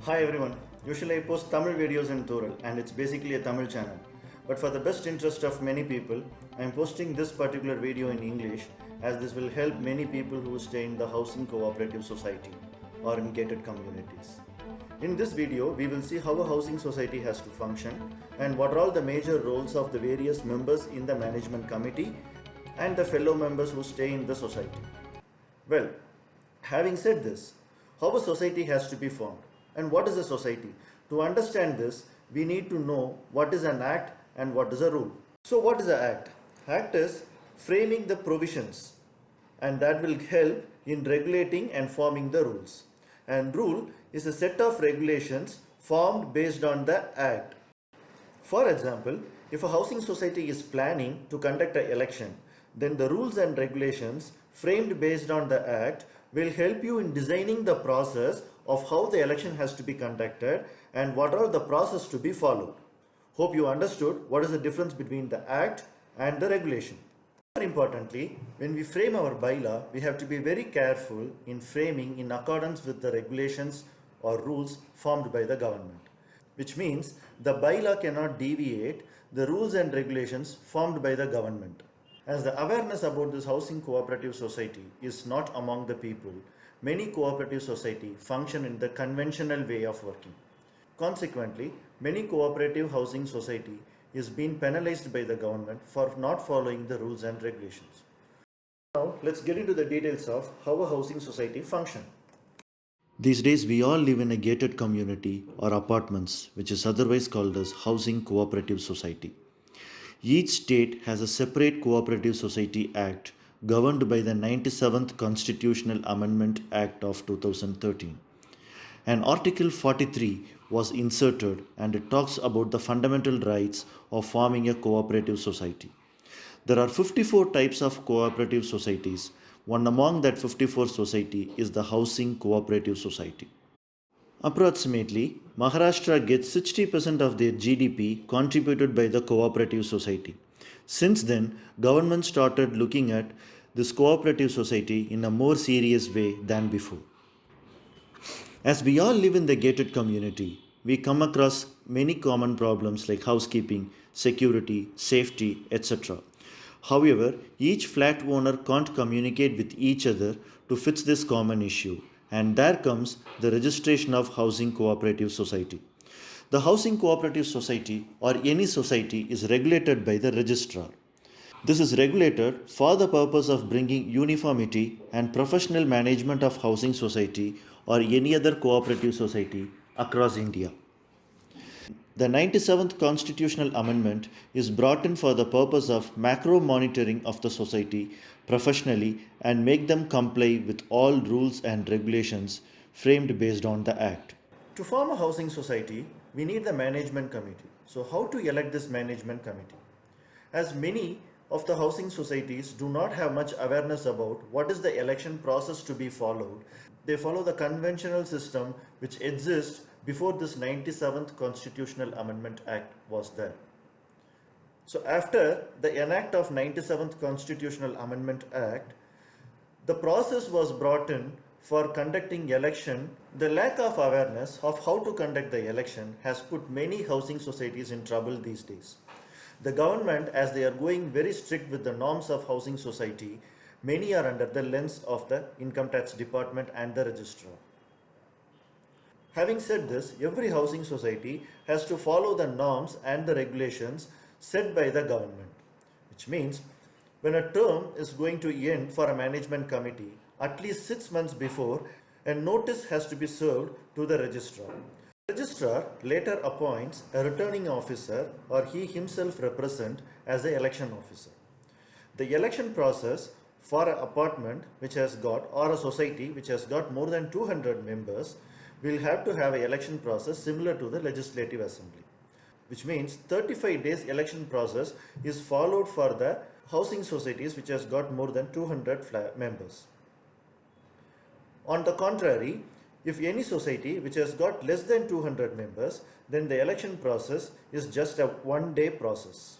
Hi everyone. Usually I post Tamil videos in Thural and it's basically a Tamil channel. But for the best interest of many people, I am posting this particular video in English as this will help many people who stay in the housing cooperative society or in gated communities. In this video, we will see how a housing society has to function and what are all the major roles of the various members in the management committee and the fellow members who stay in the society. Well, having said this, how a society has to be formed and what is a society? To understand this, we need to know what is an act and what is a rule. So what is an act? Act is framing the provisions and that will help in regulating and forming the rules. And rule is a set of regulations formed based on the act. For example, if a housing society is planning to conduct an election, then the rules and regulations framed based on the act will help you in designing the process of how the election has to be conducted and what are the process to be followed. Hope you understood what is the difference between the act and the regulation. More importantly, when we frame our bylaw, we have to be very careful in framing in accordance with the regulations or rules formed by the government. Which means the bylaw cannot deviate the rules and regulations formed by the government. As the awareness about this housing cooperative society is not among the people, many cooperative society function in the conventional way of working. Consequently, many cooperative housing society is being penalized by the government for not following the rules and regulations. Now, let's get into the details of how a housing society functions. These days, we all live in a gated community or apartments, which is otherwise called as housing cooperative society. Each state has a separate Cooperative Society Act governed by the 97th Constitutional Amendment Act of 2013. And Article 43 was inserted and it talks about the fundamental rights of forming a cooperative society. There are 54 types of cooperative societies. One among that 54 society is the Housing Cooperative Society. Approximately, Maharashtra gets 60% of their GDP contributed by the cooperative society. Since then, government started looking at this cooperative society in a more serious way than before. As we all live in the gated community, we come across many common problems like housekeeping, security, safety, etc. However, each flat owner can't communicate with each other to fix this common issue, and there comes the registration of housing cooperative society. The housing cooperative society or any society is regulated by the registrar. This is regulated for the purpose of bringing uniformity and professional management of housing society or any other cooperative society across India. The 97th Constitutional Amendment is brought in for the purpose of macro monitoring of the society professionally and make them comply with all rules and regulations framed based on the Act. To form a housing society, we need the management committee. So, how to elect this management committee? As many of the housing societies do not have much awareness about what is the election process to be followed, they follow the conventional system which exists before this 97th Constitutional Amendment Act was there. So after the enact of 97th Constitutional Amendment Act, the process was brought in for conducting election. The lack of awareness of how to conduct the election has put many housing societies in trouble these days. The government, as they are going very strict with the norms of housing society, many are under the lens of the income tax department and the registrar. Having said this, every housing society has to follow the norms and the regulations set by the government, which means when a term is going to end for a management committee, at least 6 months before, a notice has to be served to the registrar. The registrar later appoints a returning officer or he himself represent as an election officer. The election process for an apartment which has got or a society which has got more than 200 members will have to have an election process similar to the legislative assembly, which means 35 days election process is followed for the housing societies which has got more than 200 members. On the contrary, if any society which has got less than 200 members, then the election process is just a one-day process.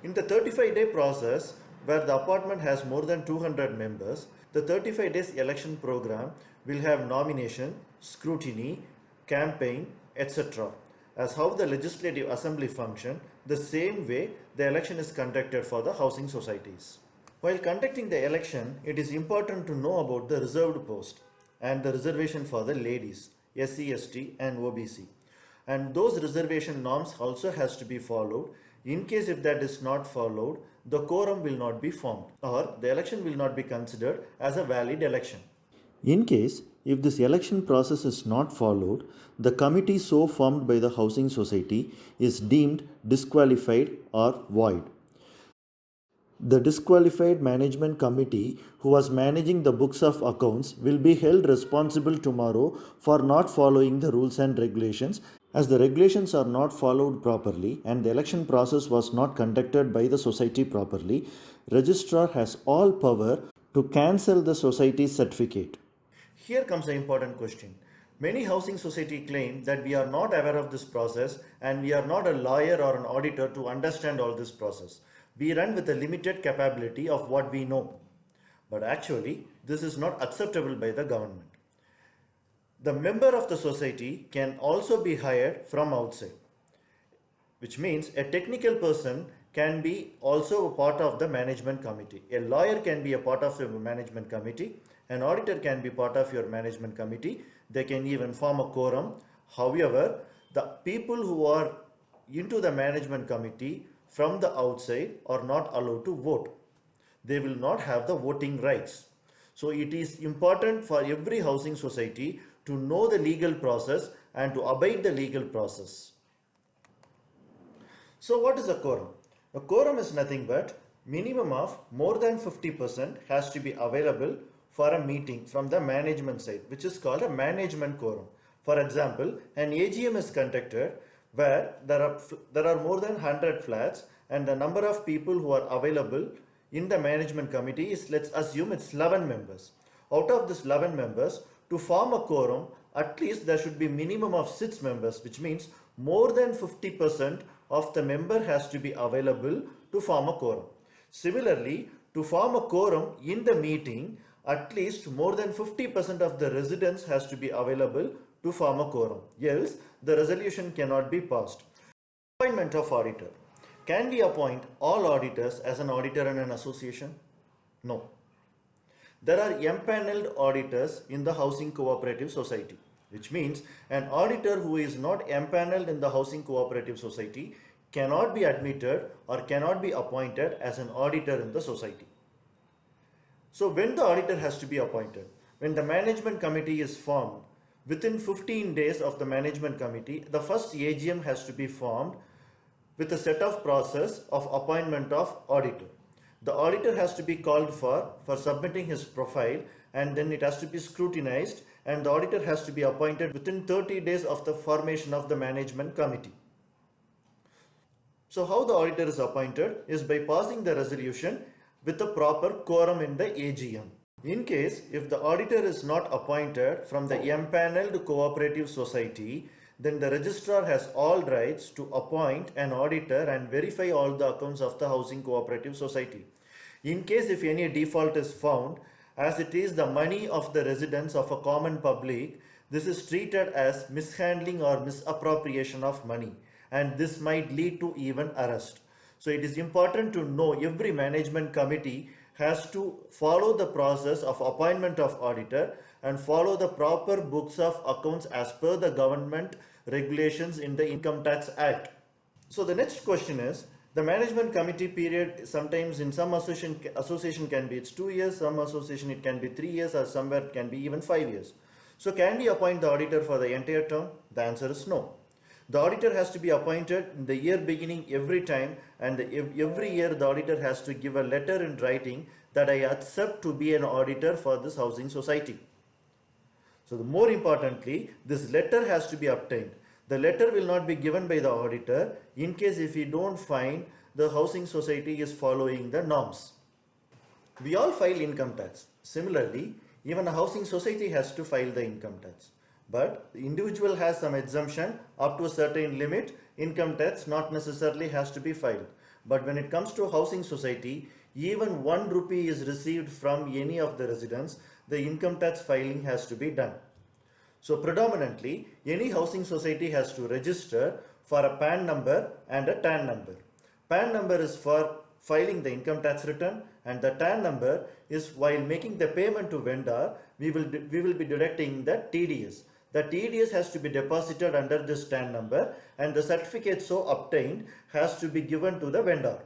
In the 35-day process, where the apartment has more than 200 members, the 35 days election program will have nomination, scrutiny, campaign, etc. As how the legislative assembly function, the same way the election is conducted for the housing societies. While conducting the election, it is important to know about the reserved post and the reservation for the ladies, SC, ST and OBC. And those reservation norms also has to be followed. In case if that is not followed, the quorum will not be formed or the election will not be considered as a valid election. In case if this election process is not followed, the committee so formed by the housing society is deemed disqualified or void. The disqualified management committee who was managing the books of accounts will be held responsible tomorrow for not following the rules and regulations, as the regulations are not followed properly and the election process was not conducted by the society properly. Registrar has all power to cancel the society's certificate. Here comes the important question. Many housing society claim that we are not aware of this process and we are not a lawyer or an auditor to understand all this process. We run with a limited capability of what we know. But actually, this is not acceptable by the government. The member of the society can also be hired from outside, which means a technical person can be also a part of the management committee. A lawyer can be a part of the management committee. An auditor can be part of your management committee. They can even form a quorum. However, the people who are into the management committee from the outside are not allowed to vote. They will not have the voting rights. So it is important for every housing society to know the legal process and to abide the legal process. So what is a quorum? A quorum is nothing but minimum of more than 50% has to be available for a meeting from the management side, which is called a management quorum. For example, an AGM is conducted where there are more than 100 flats and the number of people who are available in the management committee is, let's assume it's 11 members. Out of this 11 members, to form a quorum, at least there should be minimum of 6 members, which means more than 50% of the member has to be available to form a quorum. Similarly, to form a quorum in the meeting, at least more than 50% of the residents has to be available to form a quorum. Else, the resolution cannot be passed. Appointment of auditor. Can we appoint all auditors as an auditor in an association? No. There are empaneled auditors in the Housing Cooperative Society, which means an auditor who is not empaneled in the Housing Cooperative Society cannot be admitted or cannot be appointed as an auditor in the society. So when the auditor has to be appointed? When the management committee is formed, within 15 days of the management committee, the first AGM has to be formed with a set of process of appointment of auditor. The auditor has to be called for submitting his profile, and then it has to be scrutinized, and the auditor has to be appointed within 30 days of the formation of the management committee. So how the auditor is appointed is by passing the resolution with a proper quorum in the AGM. In case if the auditor is not appointed from the empaneled cooperative society, then the registrar has all rights to appoint an auditor and verify all the accounts of the housing cooperative society. In case if any default is found, as it is the money of the residents of a common public, this is treated as mishandling or misappropriation of money, and this might lead to even arrest. So it is important to know every management committee has to follow the process of appointment of auditor and follow the proper books of accounts as per the government regulations in the Income Tax Act. So the next question is, the management committee period sometimes in some association can be it's 2 years, some association it can be 3 years, or somewhere it can be even 5 years. So can we appoint the auditor for the entire term? The answer is no. The auditor has to be appointed in the year beginning every time, and every year the auditor has to give a letter in writing that I accept to be an auditor for this housing society. So the more importantly, this letter has to be obtained. The letter will not be given by the auditor in case if we don't find the housing society is following the norms. We all file income tax. Similarly, even a housing society has to file the income tax. But the individual has some exemption up to a certain limit. Income tax not necessarily has to be filed. But when it comes to housing society, even 1 rupee is received from any of the residents, the income tax filing has to be done. So predominantly, any housing society has to register for a PAN number and a TAN number. PAN number is for filing the income tax return, and the TAN number is while making the payment to vendor, we will be deducting the TDS. The TDS has to be deposited under this TAN number, and the certificate so obtained has to be given to the vendor.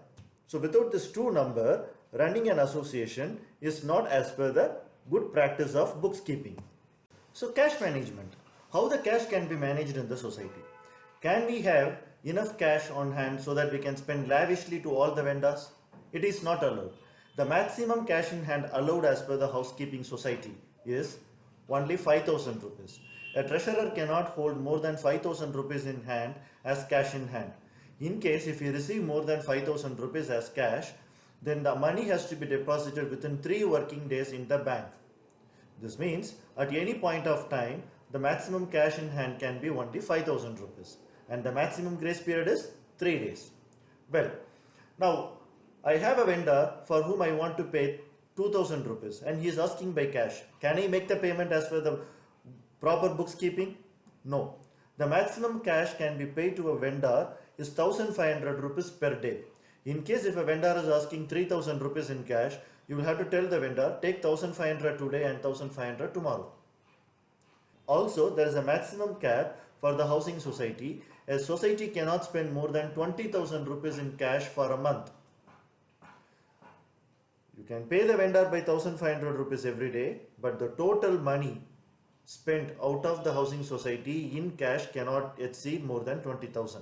So without this two number, running an association is not as per the good practice of bookkeeping. So cash management. How the cash can be managed in the society? Can we have enough cash on hand so that we can spend lavishly to all the vendors? It is not allowed. The maximum cash in hand allowed as per the housekeeping society is only 5,000 rupees. A treasurer cannot hold more than 5,000 rupees in hand as cash in hand. In case if you receive more than 5,000 rupees as cash, then the money has to be deposited within 3 working days in the bank. This means at any point of time, the maximum cash in hand can be only 5,000 rupees, and the maximum grace period is 3 days. Well, now I have a vendor for whom I want to pay 2,000 rupees and he is asking by cash. Can I make the payment as per the proper bookkeeping? No. The maximum cash can be paid to a vendor is 1,500 rupees per day. In case if a vendor is asking 3,000 rupees in cash, you will have to tell the vendor, take 1,500 today and 1,500 tomorrow. Also, there is a maximum cap for the housing society. A society cannot spend more than 20,000 rupees in cash for a month. You can pay the vendor by 1,500 rupees every day, but the total money spent out of the housing society in cash cannot exceed more than 20,000.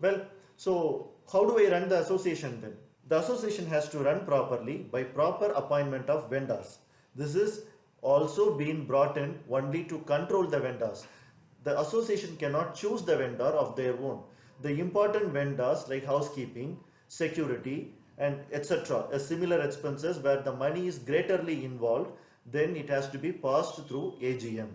Well, so how do I run the association then? The association has to run properly by proper appointment of vendors. This is also been brought in only to control the vendors. The association cannot choose the vendor of their own. The important vendors like housekeeping, security, and etc. Similar expenses where the money is greatly involved, then it has to be passed through AGM.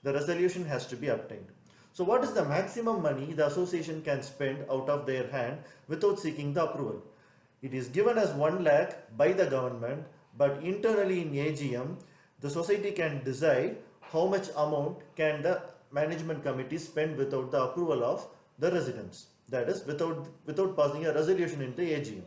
The resolution has to be obtained. So what is the maximum money the association can spend out of their hand without seeking the approval? It is given as 1 lakh by the government, but internally in AGM, the society can decide how much amount can the management committee spend without the approval of the residents. That is, without passing a resolution in the AGM.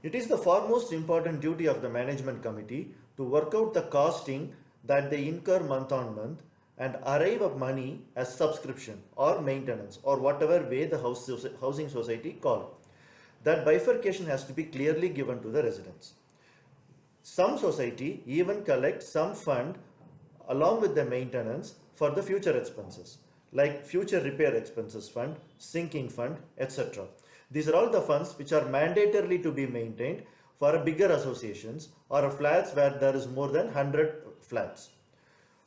It is the foremost important duty of the management committee to work out the costing that they incur month on month and arrive at money as subscription or maintenance or whatever way the housing society call it. That bifurcation has to be clearly given to the residents. Some society even collect some fund along with the maintenance for the future expenses like future repair expenses fund, sinking fund, etc. These are all the funds which are mandatorily to be maintained for a bigger associations or a flats where there is more than 100 flats.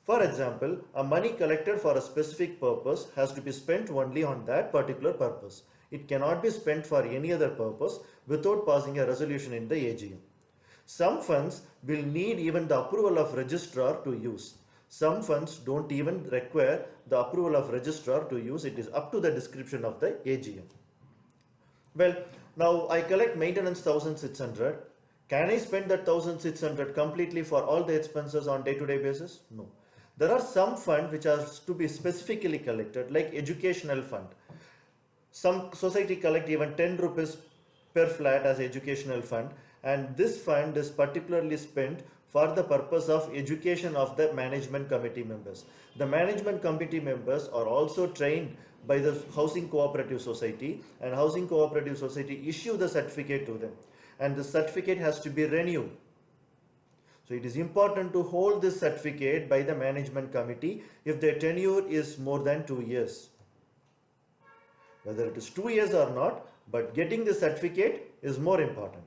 For example, a money collected for a specific purpose has to be spent only on that particular purpose. It cannot be spent for any other purpose without passing a resolution in the AGM. Some funds will need even the approval of registrar to use. Some funds don't even require the approval of registrar to use. It is up to the description of the AGM. Well, now I collect maintenance 1,600. Can I spend that 1,600 completely for all the expenses on day-to-day basis? No. There are some funds which are to be specifically collected like educational fund. Some society collect even 10 rupees per flat as educational fund, and this fund is particularly spent for the purpose of education of the management committee members. The management committee members are also trained by the Housing Cooperative Society, and Housing Cooperative Society issue the certificate to them, and the certificate has to be renewed. So it is important to hold this certificate by the management committee if their tenure is more than 2 years. Whether it is 2 years or not, but getting the certificate is more important.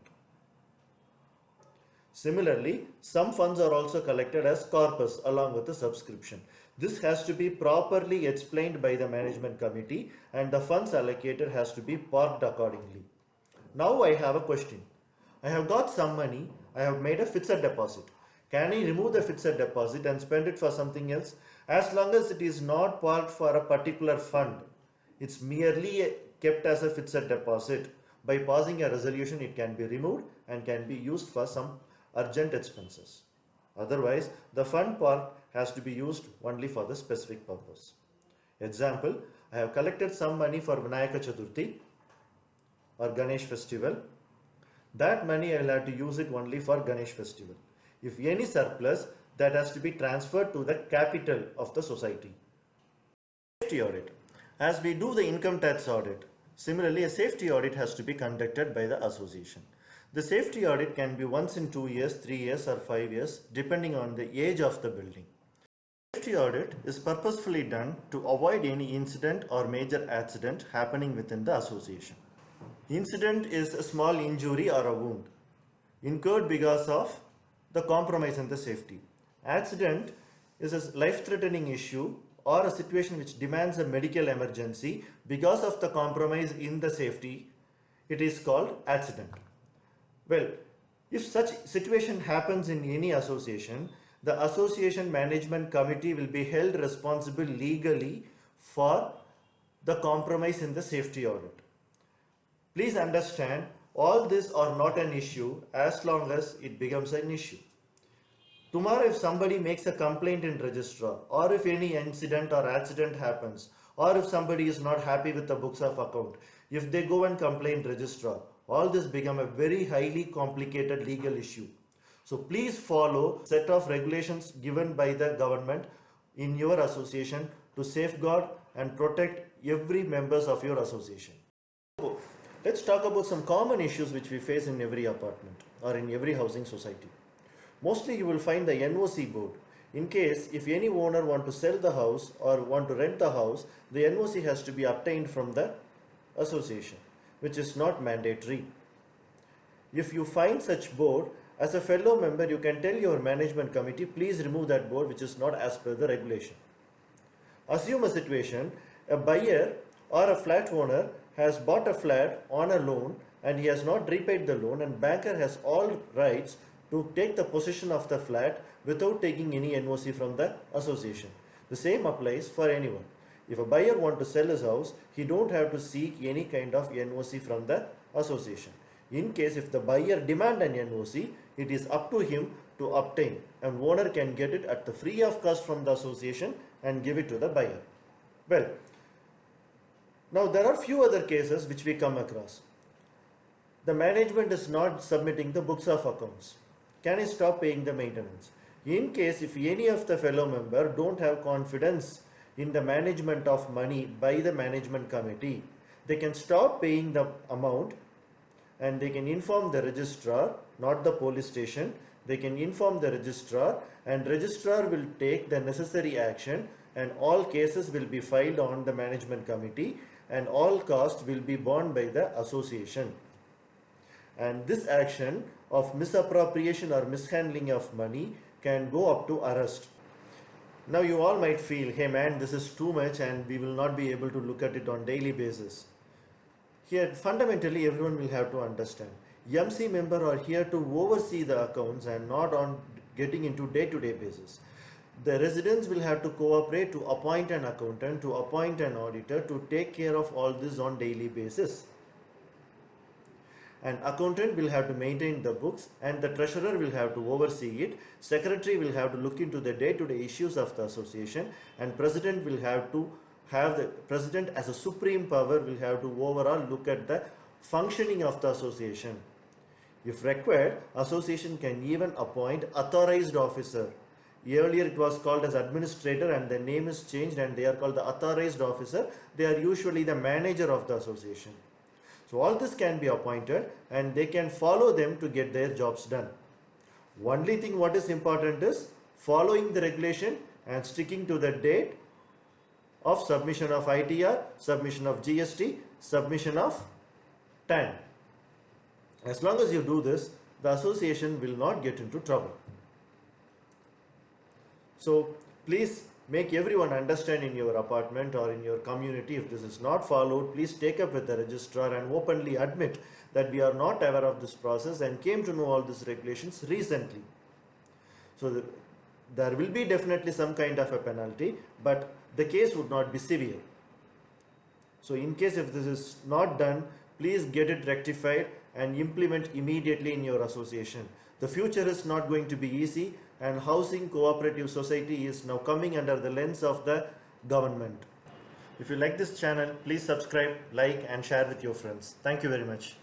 Similarly, some funds are also collected as corpus along with the subscription. This has to be properly explained by the management committee, and the funds allocated has to be parked accordingly. Now I have a question. I have got some money, I have made a fixed deposit. Can I remove the fixed deposit and spend it for something else? As long as it is not parked for a particular fund, it's merely kept as a fixed deposit. By passing a resolution, it can be removed and can be used for some urgent expenses. Otherwise, the fund park has to be used only for the specific purpose. Example, I have collected some money for Vinayaka Chaturthi or Ganesh festival. That money I will have to use it only for Ganesh festival. If any surplus, that has to be transferred to the capital of the society. Safety audit. As we do the income tax audit, similarly a safety audit has to be conducted by the association. The safety audit can be once in 2 years, 3 years or 5 years depending on the age of the building. Safety audit is purposefully done to avoid any incident or major accident happening within the association. Incident is a small injury or a wound incurred because of the compromise in the safety. Accident is a life-threatening issue or a situation which demands a medical emergency because of the compromise in the safety. It is called accident. Well, if such situation happens in any association, the association management committee will be held responsible legally for the compromise in the safety audit. Please understand, all these are not an issue as long as it becomes an issue. Tomorrow if somebody makes a complaint in registrar, or if any incident or accident happens, or if somebody is not happy with the books of account, if they go and complain registrar, all this become a very highly complicated legal issue. So please follow set of regulations given by the government in your association to safeguard and protect every members of your association. Let's talk about some common issues which we face in every apartment or in every housing society. Mostly you will find the NOC board. In case if any owner want to sell the house or want to rent the house, the NOC has to be obtained from the association, which is not mandatory. If you find such board, as a fellow member you can tell your management committee, please remove that board which is not as per the regulation. Assume a situation, a buyer or a flat owner has bought a flat on a loan and he has not repaid the loan, and banker has all rights to take the possession of the flat without taking any NOC from the association. The same applies for anyone. If a buyer wants to sell his house, he don't have to seek any kind of NOC from the association. In case if the buyer demand an NOC, it is up to him to obtain, and owner can get it at the free of cost from the association and give it to the buyer. Well, now there are few other cases which we come across. The management is not submitting the books of accounts. Can I stop paying the maintenance? In case if any of the fellow member don't have confidence in the management of money by the management committee, they can stop paying the amount and they can inform the registrar, not the police station. They can inform the registrar, and registrar will take the necessary action, and all cases will be filed on the management committee and all costs will be borne by the association. And this action of misappropriation or mishandling of money can go up to arrest. Now you all might feel, hey man, this is too much and we will not be able to look at it on daily basis. Here fundamentally everyone will have to understand, MC member are here to oversee the accounts and not on getting into day-to-day basis. The residents will have to cooperate to appoint an accountant, to appoint an auditor to take care of all this on daily basis. An accountant will have to maintain the books and the treasurer will have to oversee it. Secretary will have to look into the day-to-day issues of the association, and president will have to have the president as a supreme power will have to overall look at the functioning of the association. If required, association can even appoint authorized officer. Earlier it was called as administrator and the name is changed and they are called the authorized officer. They are usually the manager of the association. So all this can be appointed and they can follow them to get their jobs done. Only thing what is important is following the regulation and sticking to the date of submission of ITR, submission of GST, submission of TAN. As long as you do this, the association will not get into trouble. So please make everyone understand in your apartment or in your community. If this is not followed, please take up with the registrar and openly admit that we are not aware of this process and came to know all these regulations recently. So there will be definitely some kind of a penalty, but the case would not be severe. So in case if this is not done, please get it rectified and implement immediately in your association. The future is not going to be easy. and housing cooperative society is now coming under the lens of the government. If you like this channel, please subscribe, like and share with your friends. Thank you very much.